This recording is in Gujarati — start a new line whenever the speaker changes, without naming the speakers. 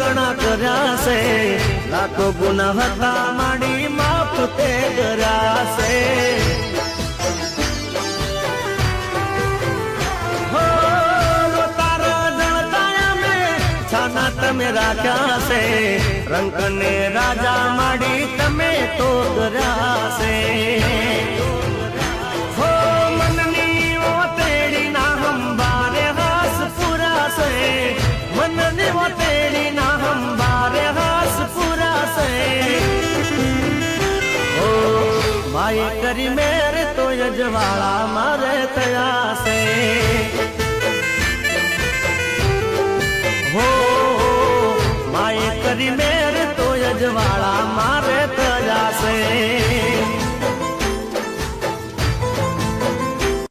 ઘણા કર્યા છે, લાખો ગુના હતા માડી માફ તે કર્યા છે. હો તારા જણતા અમે છાના તમે રાખ્યા છે, રંગ ને રાજા માડી તમે તો કર્યા છે. હો મનની ઓ તેડી ના હંબારે હાસ પૂરા છે, મનની ઓ તેડી ના હંબારે હાસ પૂરા છે. ઓ માય કરી મેર તો યજવાળા મારે થયા